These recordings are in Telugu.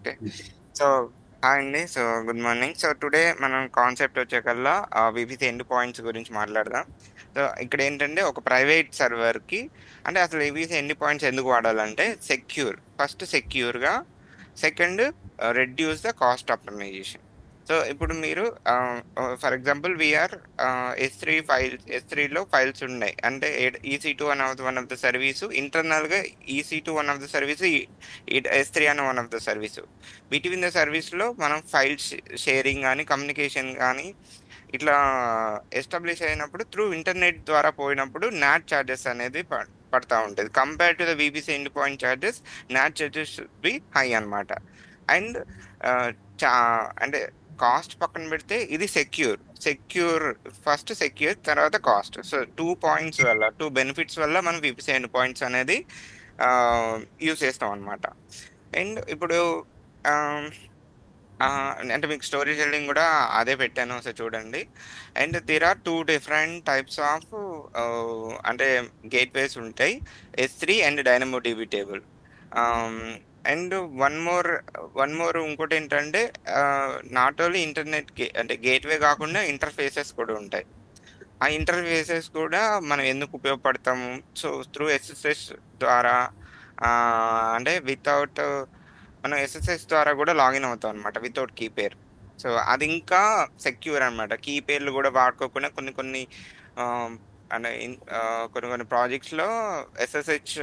ఓకే. సో, హాయ్ అండి. So, good morning. So, today మనం కాన్సెప్ట్ వచ్చేకల్లా వివిధ ఎండ్ పాయింట్స్ గురించి మాట్లాడదాం. సో, ఇక్కడేంటంటే ఒక ప్రైవేట్ సర్వర్‌కి అంటే అసలు వివిధ ఎండ్ పాయింట్స్ ఎందుకు వాడాలంటే ఫస్ట్ సెక్యూర్‌గా, second reduce the cost optimisation. So, ఇప్పుడు మీరు ఫర్ ఎగ్జాంపుల్ ఎస్3లో ఫైల్స్ ఉన్నాయి. అంటే EC two one of the service ఇంటర్నల్‌గా EC two one of the service ఎస్3 అనే one of the service. Between the సర్వీస్‌లో మనం ఫైల్స్ షేరింగ్ గాని, కమ్యూనికేషన్ గాని ఇట్లా ఎస్టాబ్లిష్ అయినప్పుడు త్రూ ఇంటర్నెట్ ద్వారా పోయినప్పుడు నాట్ చార్జెస్ అనేది పడతా ఉంటది. Compare to the VPC endpoint charges, NAT charges be high అన్నమాట. అండ్ ఆహ్, చా అంటే కాస్ట్ పక్కన పెడితే ఇది సెక్యూర్ తర్వాత కాస్ట్. సో 2 పాయింట్స్ వల్ల 2 బెనిఫిట్స్ వల్ల మనం వీపీసీ ఎండ్ పాయింట్స్ అనేది యూజ్ చేస్తాం అన్నమాట. అండ్ ఇప్పుడు ఆహ్, అంటే మీకు స్టోరీ టెల్లింగ్ కూడా అదే పెట్టాను. ఒకసారి చూడండి. And there are 2 different types of అంటే గేట్‌వేస్ ఉంటాయి. ఎస్3 and DynamoDB table. Ah, and one more ఇంకోటేంటంటే నాట్ ఓన్లీ అంటే గేట్‌వే కాకుండా ఇంటర్‌ఫేసెస్ కూడా ఉంటాయి. ఆ ఇంటర్‌ఫేసెస్ కూడా మనం ఎందుకు ఉపయోగపడతాము? సో, త్రూ ఎస్ఎస్ఎస్ ద్వారా అంటే మనం ఎస్ఎస్ఎస్ ద్వారా కూడా లాగిన్ అవుతాం అనమాట. Without key pair. సో, అది ఇంకా సెక్యూర్ అనమాట. కీ పేర్లు కూడా వాడుకోకుండా కొన్ని కొన్ని ఆహ్, కొన్ని కొన్ని ప్రాజెక్ట్స్‌లో ఎస్ఎస్హెచ్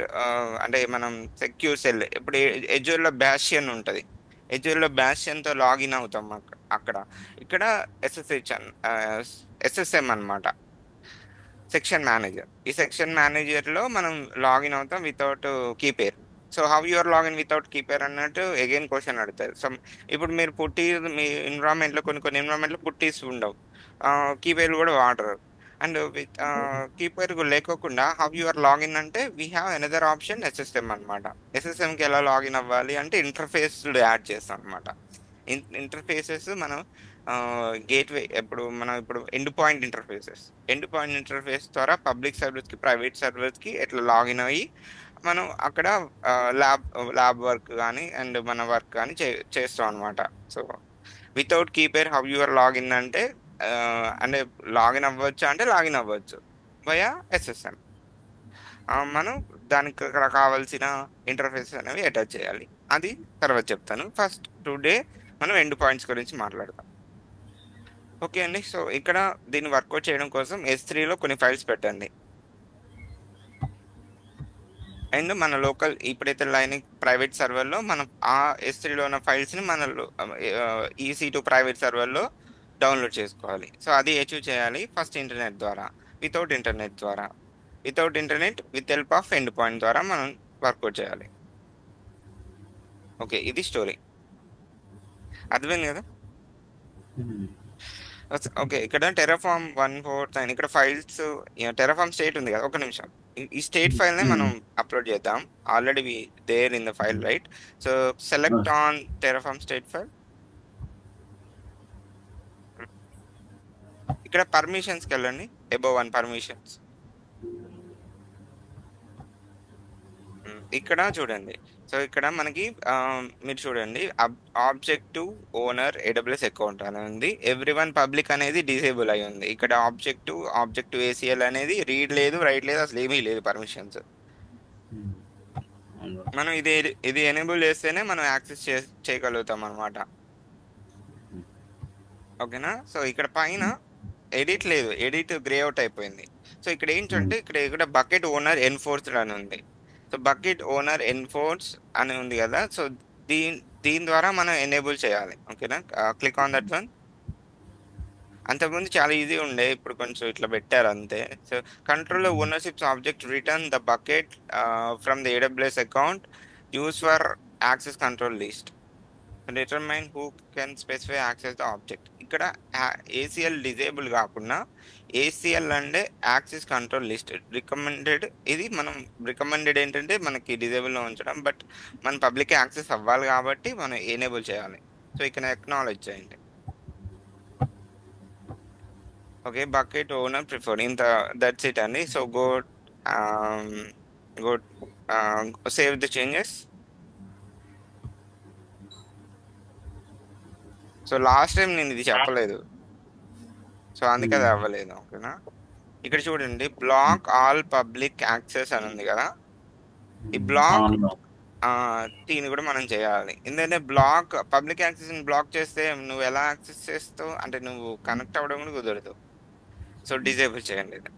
అంటే మనం సెక్యూర్ సెల్ ఇప్పుడు ఎజూర్‌లో బాస్టియన్ ఉంటది. ఎజూర్‌లో బాస్టియన్‌తో లాగిన్ అవుతాం అక్కడ. ఇక్కడ ఎస్ఎస్హెచ్ ఎస్ఎస్ఎం అన్నమాట. Section manager. ఈ సెక్షన్ మేనేజర్‌లో మనం లాగిన్ అవుతాం without key pair. So, how you are login without key pair అన్నట్టు అగైన్ క్వెషన్ అడుగుతారు. ఇప్పుడు మీరు మీ ఎన్విరాన్మెంట్‌లో కొన్ని కొన్ని ఎన్విరాన్మెంట్‌లో పుట్టీస్ ఉండవు. కీ పేర్లు కూడా వాడరు. అండ్ కీ పేర్ లేకోకుండా హౌ యూ ఆర్ లాగిన్ అంటే we have another option SSM అన్నమాట. ఎస్ఎస్ఎంకి ఎలా లాగిన్ అవ్వాలి అంటే ఇంటర్ఫేస్‌లు యాడ్ చేస్తాం అన్నమాట. ఇంటర్ఫేసెస్ మనం ఇప్పుడు ఎండ్ పాయింట్ ఇంటర్ఫేస్ ద్వారా పబ్లిక్ సర్వీస్ కి ప్రైవేట్ సర్వీస్ కి ఎట్లా లాగిన్ అయ్యి మనం అక్కడ ల్యాబ్ ల్యాబ్ వర్క్ కానీ అండ్ మన వర్క్ కానీ చేస్తాం అనమాట. So without key pair how your login అంటే అంటే లాగిన్ అవ్వచ్చు అంటే లాగిన్ అవ్వచ్చు వయా ఎస్ఎస్ఎం. మనం దానికి అక్కడ కావాల్సిన ఇంటర్ఫేస్ అనేవి అటాచ్ చేయాలి. అది తర్వాత చెప్తాను. ఫస్ట్ టుడే మనం ఎండ్ పాయింట్స్ గురించి మాట్లాడదాం. ఓకే అండి. సో, ఇక్కడ దీన్ని వర్కౌట్ చేయడం కోసం ఎస్3లో కొన్ని ఫైల్స్ పెట్టండి. అండ్ మన లోకల్ ఇప్పుడైతే లైనింగ్ ప్రైవేట్ సర్వర్‌లో మనం ఆ ఎస్3లో ఉన్న ఫైల్స్‌ని ఈసీ2 ప్రైవేట్ సర్వర్‌లో డౌన్‌లోడ్ చేసుకోవాలి. సో, అది అచీవ్ చేయాలి ఫస్ట్ ఇంటర్నెట్ ద్వారా. వితౌట్ ఇంటర్నెట్ ద్వారా. With help of end point ద్వారా మనం వర్కౌట్ చేయాలి. ఓకే. ఇది స్టోరీ. అర్థమైంది కదా? ఓకే. ఇక్కడ టెర్రాఫార్మ్ 149 ఇక్కడ ఫైల్స్ టెర్రాఫార్మ్ స్టేట్ ఉంది కదా! ఒక్క నిమిషం. ఈ స్టేట్ ఫైల్‌నే మనం అప్‌లోడ్ చేద్దాం. Already there in the file right. So, select on terraform state file. ఇక్కడ పర్మిషన్స్‌కెళ్ళండి. Above 1 permissions. ఇక్కడ చూడండి. సో, ఇక్కడ మనకి మీరు చూడండి ఆబ్జెక్ట్ ఓనర్ ఏడబ్ల్యూఎస్ అకౌంట్ అని ఉంది. ఎవ్రీవన్ పబ్లిక్ అనేది డిసేబుల్ అయి ఉంది. ఇక్కడ ఆబ్జెక్ట్ ఏసీఎల్ అనేది రీడ్ లేదు, రైట్ లేదు, అసలు ఏమీ లేదు పర్మిషన్స్. మనం ఇది ఎనేబుల్ చేస్తేనే మనం యాక్సెస్ చేయగలుగుతాం అనమాట. ఓకేనా? సో, ఇక్కడ పైన ఎడిట్ లేదు. ఎడిట్ గ్రే అవుట్ అయిపోయింది. సో, ఇక్కడ ఏంటంటే ఇక్కడ బకెట్ ఓనర్ ఎన్ఫోర్స్డ్ అని ఉంది. సో, బకెట్ ఓనర్ ఎన్ఫోర్స్ అని ఉంది కదా! సో, దీని దీని ద్వారా మనం ఎనేబుల్ చేయాలి. ఓకేనా? Click on that one. అంతకుముందు చాలా ఈజీ ఉండే. ఇప్పుడు కొంచెం ఇట్లా పెట్టారు అంతే. So, control ownerships object return the bucket from the AWS account use for access control list. Determine who can specify access the object. ఇక్కడ ఏసీఎల్ డిజేబుల్ కాకుండా ఏసీఎల్ అంటే యాక్సెస్ కంట్రోల్ లిస్ట్ రికమెండెడ్. ఇది మనం రికమెండెడ్ ఏంటంటే మనకి డిజేబుల్ లో ఉంచడం. బట్ మన పబ్లిక్ యాక్సెస్ అవ్వాలి కాబట్టి మనం ఎనేబుల్ చేయాలి. సో ఇక్కడ ఎక్నాలెడ్జ్ చేయండి. ఓకే. బకెట్ ఓనర్ ప్రిఫర్డ్ ఇంత దట్స్ ఇట్ అండి. So go save the changes. So last time నేను ఇది చెప్పలేదు, సో అందుకే అది అవ్వలేదు. ఓకేనా, ఇక్కడ చూడండి బ్లాక్ ఆల్ పబ్లిక్ యాక్సెస్ అని ఉంది కదా, ఈ బ్లాక్ ఆన్లో. దీన్ని కూడా మనం చేయాలి. ఎందుకంటే బ్లాక్ పబ్లిక్ యాక్సెస్ బ్లాక్ చేస్తే నువ్వు ఎలా యాక్సెస్ చేస్తావు అంటే నువ్వు కనెక్ట్ అవ్వడం కూడా కుదరదు. సో డిజేబుల్ చేయండి ఇది.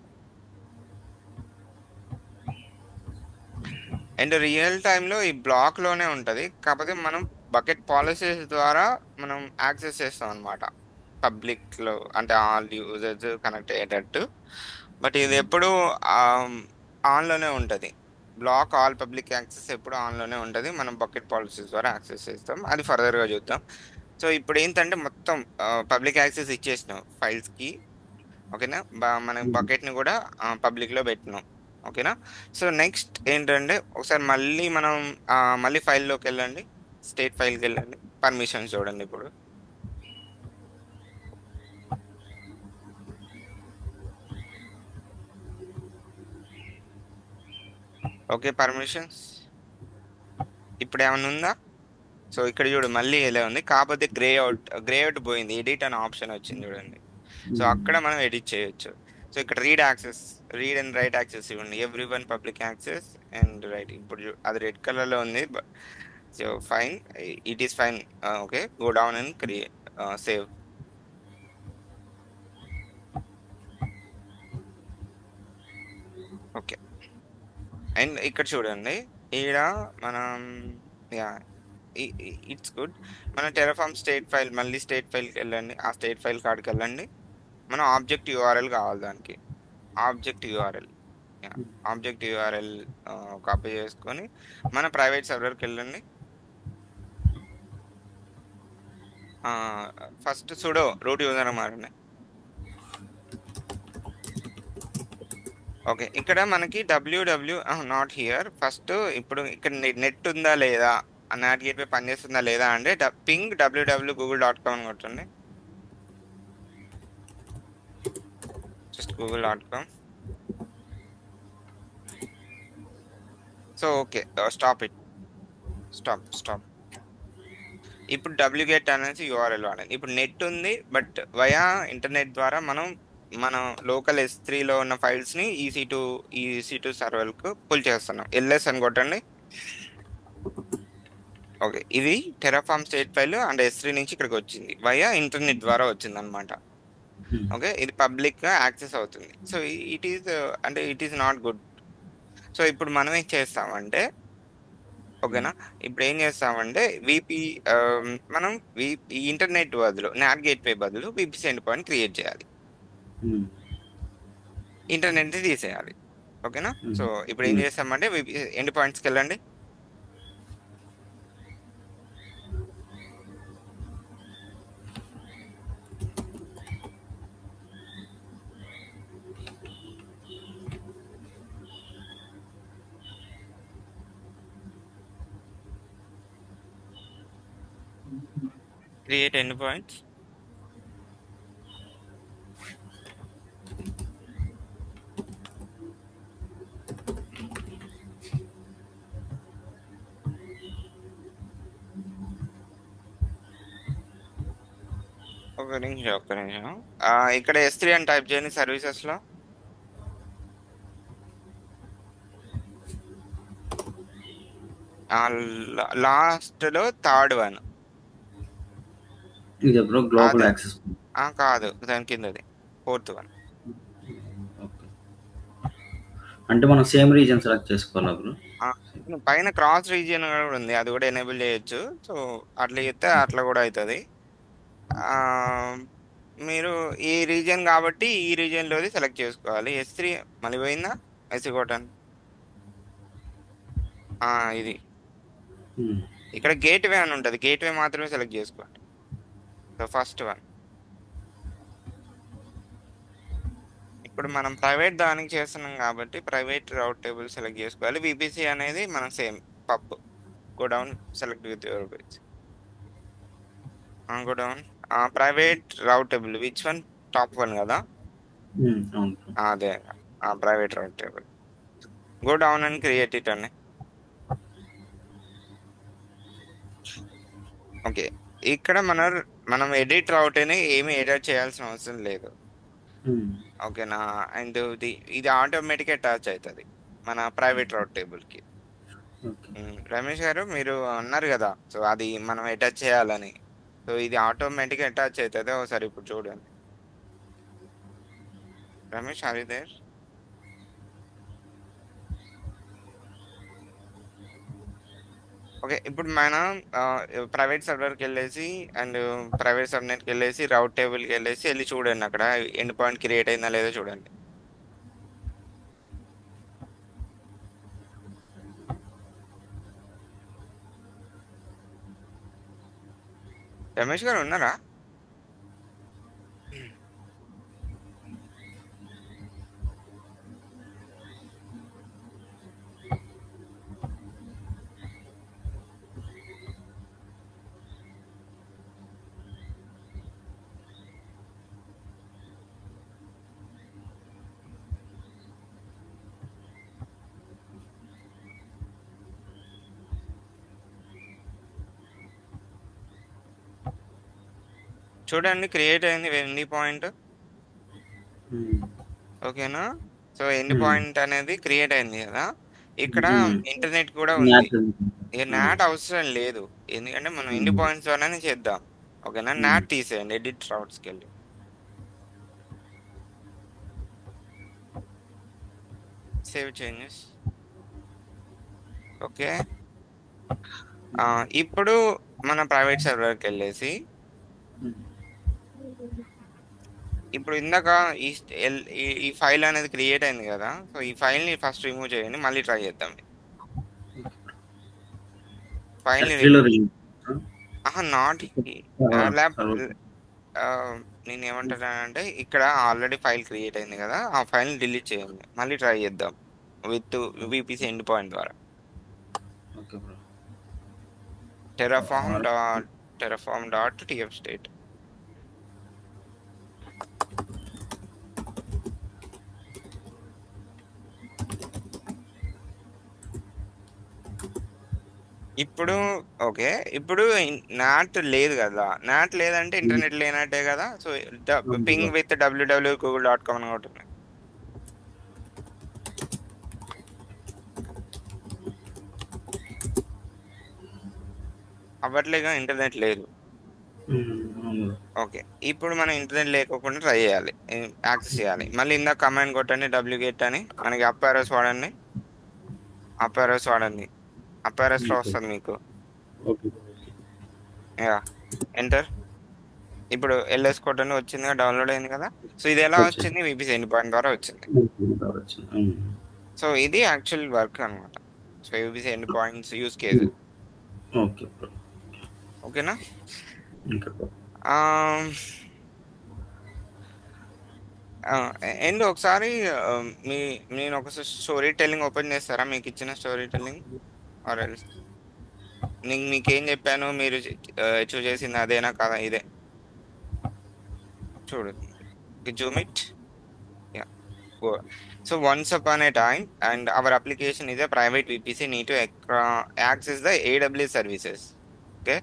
అండ్ రియల్ టైంలో ఈ బ్లాక్ లోనే ఉంటుంది, కాకపోతే మనం బకెట్ పాలసీస్ ద్వారా మనం యాక్సెస్ చేస్తాం అనమాట పబ్లిక్ లో, అంటే ఆల్ యూజర్స్ కనెక్ట్ అయ్యేటట్టు. బట్ ఇది ఎప్పుడు ఆన్ లోనే ఉంటుంది. బ్లాక్ ఆల్ పబ్లిక్ యాక్సెస్ ఎప్పుడు ఆన్ లోనే ఉంటుంది, మనం బకెట్ పాలసీస్ ద్వారా యాక్సెస్ చేస్తాం. అది ఫర్దర్ గా చూద్దాం. సో ఇప్పుడు ఏంటంటే మొత్తం పబ్లిక్ యాక్సెస్ ఇచ్చేసినాం ఫైల్స్ కి. ఓకేనా, మనం బకెట్ ని కూడా పబ్లిక్ లో పెట్టినాం. ఓకేనా, సో నెక్స్ట్ ఏంటంటే ఒకసారి మళ్ళీ మనం మళ్ళీ ఫైల్లోకి వెళ్ళండి, స్టేట్ ఫైల్కి వెళ్ళండి, పర్మిషన్స్ చూడండి ఇప్పుడు. ఓకే, పర్మిషన్స్ ఇప్పుడు ఏమైనా ఉందా? సో ఇక్కడ చూడు మళ్ళీ ఎలా ఉంది, కాకపోతే గ్రే అవుట్ పోయింది, ఎడిట్ అనే ఆప్షన్ వచ్చింది చూడండి. సో అక్కడ మనం ఎడిట్ చేయొచ్చు. సో ఇక్కడ రీడ్ అండ్ రైట్ యాక్సెస్ ఇవ్వండి, every one public access and right. ఇప్పుడు అది రెడ్ కలర్ లో ఉంది. So fine, it is fine. Okay, go down and create, save. Okay, and ఇక్కడ చూడండి, ఈడ మనం యా ఇట్స్ గుడ్. మన టెరఫామ్ స్టేట్ ఫైల్, మళ్ళీ స్టేట్ ఫైల్కి వెళ్ళండి, ఆ స్టేట్ ఫైల్ కాడికి వెళ్ళండి. మనం ఆబ్జెక్ట్ యూఆర్ఎల్ కావాలి దానికి, object URL. Object URL copy చేసుకొని మన ప్రైవేట్ సర్వర్కి వెళ్ళండి. ఫస్ట్ సుడో రూట్ యూజర్ మారండి. ఓకే, ఇక్కడ మనకి నాట్ హియర్. ఫస్ట్ ఇప్పుడు ఇక్కడ నెట్ ఉందా లేదా, నాట్ గేట్వే పనిచేస్తుందా లేదా అంటే పింగ్ www.google.com అని కొట్టండి, just google.com. So okay, stop it, stop. ఇప్పుడు wget అనేసి యూఆర్ఎల్ వాడండి. ఇప్పుడు నెట్ ఉంది, బట్ వయా ఇంటర్నెట్ ద్వారా మనం మన లోకల్ S3లో ఉన్న ఫైల్స్ ని ఈసీ2 సర్వర్ కు పుల్ చేస్తున్నాం. ఎల్ఎస్ అని కొట్టండి. ఓకే, ఇది Terraform state file and S3 నుంచి ఇక్కడికి వచ్చింది, వయా ఇంటర్నెట్ ద్వారా వచ్చింది అనమాట. ఓకే, ఇది పబ్లిక్ గా యాక్సెస్ అవుతుంది. So it is not good. So ఇప్పుడు మనం ఏం చేస్తామంటే, ఓకేనా, ఇప్పుడు ఏం చేస్తామంటే మనం ఈ ఇంటర్నెట్ బదులు నాట్ గేట్వే బదులు విపిసి ఎండ్ పాయింట్ క్రియేట్ చేయాలి, ఇంటర్నెట్ తీసేయాలి. ఓకేనా, సో ఇప్పుడు ఏం చేస్తామంటే ఎండ్ పాయింట్స్కి వెళ్ళండి. Create end points. ఒక్క నిమిషం. ఇక్కడ S3 అని టైప్ చేయండి సర్వీసెస్ లో. లాస్ట్ లో థర్డ్ వన్, ఇది బ్రో గ్లోబల్ అదే యాక్సెస్. కాదు, దాని కిందది ఫోర్త్ వన్. అంటే మనం సేమ్ రీజన్ సెలెక్ట్ చేసుకోవాలా బ్రో? పైన క్రాస్ రీజియన్ కూడా ఉంది, అది కూడా ఎనేబుల్ చేయొచ్చు. సో అట్లా చేస్తే అట్లా కూడా అవుతుంది. మీరు ఈ రీజియన్ కాబట్టి ఈ రీజియన్ లోది సెలెక్ట్ చేసుకోవాలి. S3 మళ్ళీ పోయిందా, ఎస్సీ కొట్టండి. ఇది ఇక్కడ గేట్వే అని ఉంటుంది, గేట్వే మాత్రమే సెలెక్ట్ చేసుకోండి. So first one. ఇప్పుడు మనం ప్రైవేట్ దానికి చేస్తున్నాం కాబట్టి ప్రైవేట్ రౌట్ టేబుల్ సెలెక్ట్ చేసుకోవాలి. విపిసి అనేది మనం same pub. Go down, select with your page, go down. Private route table which one, top one కదా, అవును. అదే private route table. Go down and create it అండి. ఓకే, ఇక్కడ మనం ఎడిట్ రౌట్ని ఏమి ఎడిట్ చేయాల్సిన అవసరం లేదు. ఓకేనా. అండ్ ఇది ఆటోమేటిక్ అటాచ్ అవుతుంది మన ప్రైవేట్ రౌట్ టేబుల్కి. ఓకే. రమేష్ గారు మీరు అన్నారు కదా, సో అది మనం అటాచ్ చేయాలని. సో ఇది ఆటోమేటిక్ అటాచ్ అవుతుంది. ఒకసారి ఇప్పుడు చూడండి. Ramesh are you there? Okay, ఇప్పుడు మనం ప్రైవేట్ సర్వర్కి వెళ్ళేసి అండ్ ప్రైవేట్ సబ్నెట్కి వెళ్ళేసి రౌట్ టేబుల్కి వెళ్ళి చూడండి, అక్కడ ఎండ్ పాయింట్ క్రియేట్ అయిందా లేదో చూడండి. రమేష్ గారు ఉన్నారా? చూడండి, క్రియేట్ అయింది ఎండ్ పాయింట్. ఓకేనా. సో ఎండ్ పాయింట్ అనేది క్రియేట్ అయింది కదా. ఇక్కడ ఇంటర్నెట్ కూడా ఉంది. ఇక నాట్ అవసరం లేదు, ఎందుకంటే మనం ఎండ్ పాయింట్స్ అనేది చేద్దాం. ఓకేనా. నాట్ తీసేయండి, ఎడిట్ రౌట్స్కి వెళ్ళి సేవ్ చేంజెస్. ఓకే. ఇప్పుడు మన ప్రైవేట్ సర్వర్కి వెళ్ళేసి ఇప్పుడు ఇందాక ఈ ఈ ఫైల్ అనేది క్రియేట్ అయింది కదా, సో ఈ ఫైల్ని ఫస్ట్ రిమూవ్ చేయండి, మళ్ళీ ట్రై చేద్దాం. ఫైల్ని రిమూవ్, నాట్ ల్యాబ్. నేను ఏమంటానంటే ఇక్కడ ఆల్రెడీ ఫైల్ క్రియేట్ అయింది కదా, ఆ ఫైల్ని డిలీట్ చేయండి, మళ్ళీ ట్రై చేద్దాం విత్ విపిసి ఎండ్ పాయింట్ ద్వారా. terraform.tf state. ఇప్పుడు ఓకే, ఇప్పుడు నాట్ లేదు కదా, నాట్ లేదంటే ఇంటర్నెట్ లేనట్టే కదా. సో పింగ్ విత్ www.google.com అని ఉంటుంది. అవ్వట్లేగా, ఇంటర్నెట్ లేదు. ఓకే, ఇప్పుడు మనం ఇంటర్నెట్ లేకోకుండా ట్రై చేయాలి, యాక్సెస్ చేయాలి. మళ్ళీ ఇందాక కమాండ్ కొట్టండి, wget అని. మనకి అప్ ఆరోస్ వాడండి, అప్ ఆరోస్ వాడండి. అప్ ఆరోస్ లో వస్తుంది మీకు. ఎంటర్. ఇప్పుడు ఎల్ఎస్ కొట్టండి, వచ్చిందిగా, డౌన్లోడ్ అయింది కదా. సో ఇది ఎలా వచ్చింది? విపిసి ఎండ్ పాయింట్ ద్వారా వచ్చింది. సో ఇది యాక్చువల్ వర్క్ అనమాట. So VPC end points use case. ఓకేనా. అండ్ ఒకసారి నేను ఒక స్టోరీ టెల్లింగ్ ఓపెన్ చేస్తారా, మీకు ఇచ్చిన స్టోరీ టెల్లింగ్? ఆర్ ఎల్స్ మీకేం చెప్పాను, మీరు చూస్ చేసింది అదేనా కాదా? ఇదే చూడు, Zoom it. So once upon a time, and our application is a private VPC need to access the AWS services. Okay.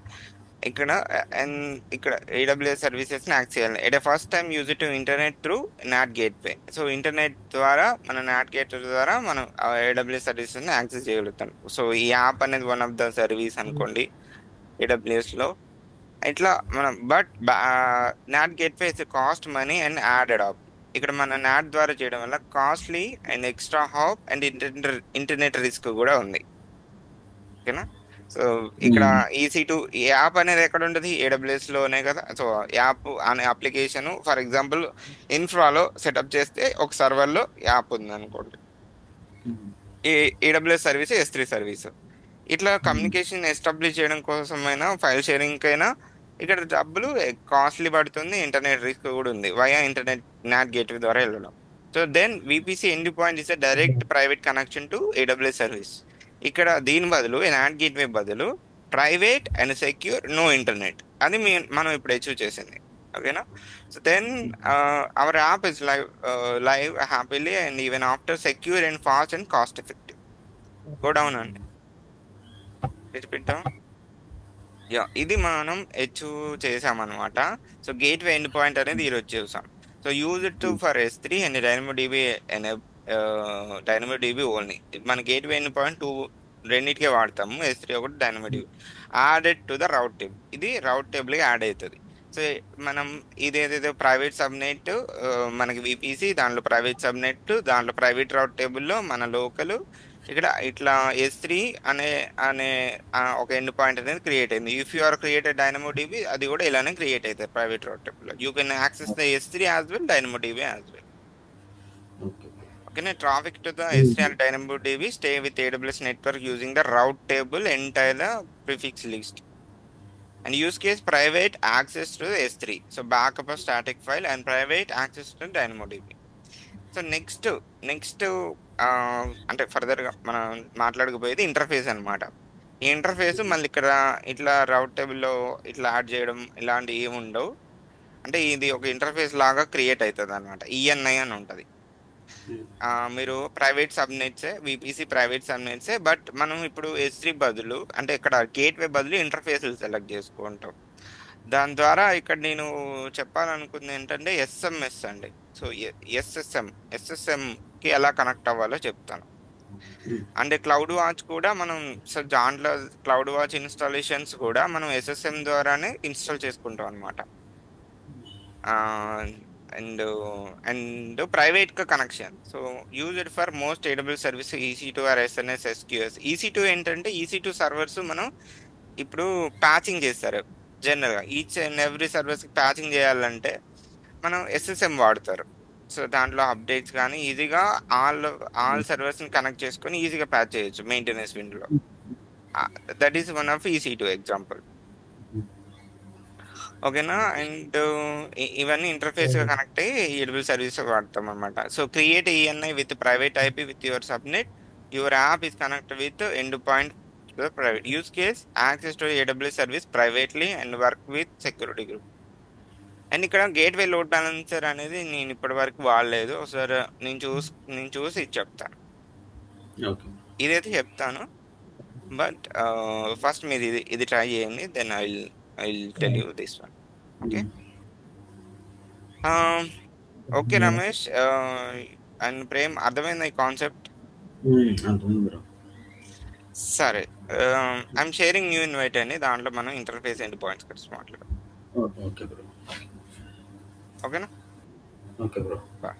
ఇక్కడ AWS సర్వీసెస్ ని యాక్సెస్ చేయాలి. At first time use to internet through NAT gateway. So internet ద్వారా మన నాట్ గేట్వే ద్వారా మనం AWS సర్వీసెస్ ని యాక్సెస్ చేయగలుగుతాం. సో ఈ యాప్ అనేది వన్ ఆఫ్ ద సర్వీస్ అనుకోండి AWS లో. ఇట్లా మనం but NAT gateway is cost money and added hop. ఇక్కడ మన నాట్ ద్వారా చేయడం వల్ల costly and extra hop and internet risk కూడా ఉంది. ఓకేనా. సో ఇక్కడ EC2 యాప్ అనేది ఎక్కడ ఉంటుంది? AWS లోనే కదా. సో యాప్ అనే అప్లికేషన్ ఫర్ ఎగ్జాంపుల్ ఇన్ఫ్రాలో సెటప్ చేస్తే ఒక సర్వర్లో యాప్ ఉంది అనుకోండి, AWS సర్వీస్, S3 సర్వీస్. ఇట్లా కమ్యూనికేషన్ ఎస్టాబ్లిష్ చేయడం కోసమైనా, ఫైల్ షేరింగ్ అయినా ఇక్కడ డబ్బులు కాస్ట్లీ పడుతుంది, ఇంటర్నెట్ రిస్క్ కూడా ఉంది వయా ఇంటర్నెట్ నాట్ గేట్వే ద్వారా వెళ్ళడం. So then VPC endpoint is direct private connection to AWS service. ఇక్కడ దీని బదులు నాట్ గేట్వే బదులు private and secure no internet, అది మనం ఇప్పుడు అచీవ్ చేసింది. ఓకేనా. So then our app is live happily and even after secure and fast and cost effective. Go down అండి, రిపీట్ డౌన్. ఇది మనం చేసామన్నమాట. సో గేట్వే ఎండ్ పాయింట్ అనేది ఈరోజు చూసాం. So use it to for S3 and DynamoDB DynamoDB only. మన గేట్వే ఎండ్ పాయింట్ టూ రెండింటికే వాడతాము, S3 ఒకటి DynamoDB. Added to the route table, ఇది రౌట్ టేబుల్ యాడ్ అవుతుంది. సో మనం ఇదేదైతే ప్రైవేట్ సబ్నెట్, మనకి విపిసి దాంట్లో ప్రైవేట్ సబ్నెట్, దాంట్లో ప్రైవేట్ రౌట్ టేబుల్లో మన లోకల్, ఇక్కడ ఇట్లా S3 అనే అనే ఒక ఎండ్ పాయింట్ అనేది క్రియేట్ అయింది. If you are created Dynamo DB, అది కూడా ఇలానే క్రియేట్ అవుతుంది private route table. You can access the S3 as well, Dynamo DB as well. Okay. ఓకేనా. Traffic to the S3 and Dynamo DB stay with AWS network using the route table entire the prefix list. And use case private access to S3, so backup of static file and private access to Dynamo DB. So next అంటే ఫర్దర్ గా మనం మాట్లాడకపోయేది ఇంటర్ఫేస్ అన్నమాట. ఈ ఇంటర్ఫేస్ మళ్ళీ ఇక్కడ ఇట్లా రౌట్ టేబుల్లో ఇట్లా యాడ్ చేయడం ఇలాంటివి ఏమి ఉండవు. అంటే ఇది ఒక ఇంటర్ఫేస్ లాగా క్రియేట్ అవుతుంది అనమాట. ఈఎన్ఐ అని ఉంటుంది. మీరు ప్రైవేట్ సబ్నెట్సే, విపిసి ప్రైవేట్ సబ్నెట్సే, బట్ మనం ఇప్పుడు S3 బదులు, అంటే ఇక్కడ గేట్వే బదులు ఇంటర్ఫేస్ సెలెక్ట్ చేసుకుంటాం. దాని ద్వారా ఇక్కడ నేను చెప్పాలనుకుంది ఏంటంటే ఎస్ఎంఎస్ అండి. సో ఎస్ఎస్ఎం కి ఎలా కనెక్ట్ అవ్వాలో చెప్తాను. అంటే క్లౌడ్ వాచ్ కూడా మనం, సో దాంట్లో క్లౌడ్ వాచ్ ఇన్స్టాలేషన్స్ కూడా మనం ఎస్ఎస్ఎం ద్వారానే ఇన్స్టాల్ చేసుకుంటాం అనమాట. అండ్ అండ్ ప్రైవేట్ గా connection. So used for most AWS service EC2 or SNS SQS. EC2 ఏంటంటే EC2 సర్వర్స్ మనం ఇప్పుడు ప్యాచింగ్ చేస్తారు. జనరల్ గా ఈచ్ అండ్ ఎవ్రీ సర్వీస్ కి ప్యాచింగ్ చేయాలంటే మనం SSM వాడతారు. సో దాంట్లో అప్డేట్స్ కానీ ఈజీగా ఆల్ సర్వర్స్ ని కనెక్ట్ చేసుకొని ఈజీగా ప్యాచ్ చేయొచ్చు మెయింటెనెన్స్ విండోలో. That is one of EC2 example. ఓకేనా. అండ్ ఇవన్నీ ఇంటర్ఫేస్ గా కనెక్ట్ అయ్యి AWS సర్వీస్ వాడతాం అనమాట. So create ENI with private IP with your subnet. Your app is connect with end point private use case access to AWS service privately and work with security group. And ఇక్కడ గేట్వే లోడ్ బ్యాలెన్సర్ అనేది నేను ఇప్పటి వరకు వాడలేదు. ఒకసారి నేను చూసి ఇది చెప్తాను. ఓకే. ఇదైతే చెప్తాను, బట్ ఫస్ట్ మీరు ఇది ట్రై చేయండి, then I will tell you this one. Okay. Okay Ramesh and Prem, అర్థమైంది ఈ కాన్సెప్ట్? అర్థమైంది బ్రో. సరే, ఐఎమ్ షేరింగ్ న్యూ ఇన్వైట్ అండి, దాంట్లో మనం ఇంటర్ఫేస్ ఎండ్ పాయింట్స్ గురించి మాట్లాడదాం. Okay bro. ఓకేనా. Okay bro. బాయ్.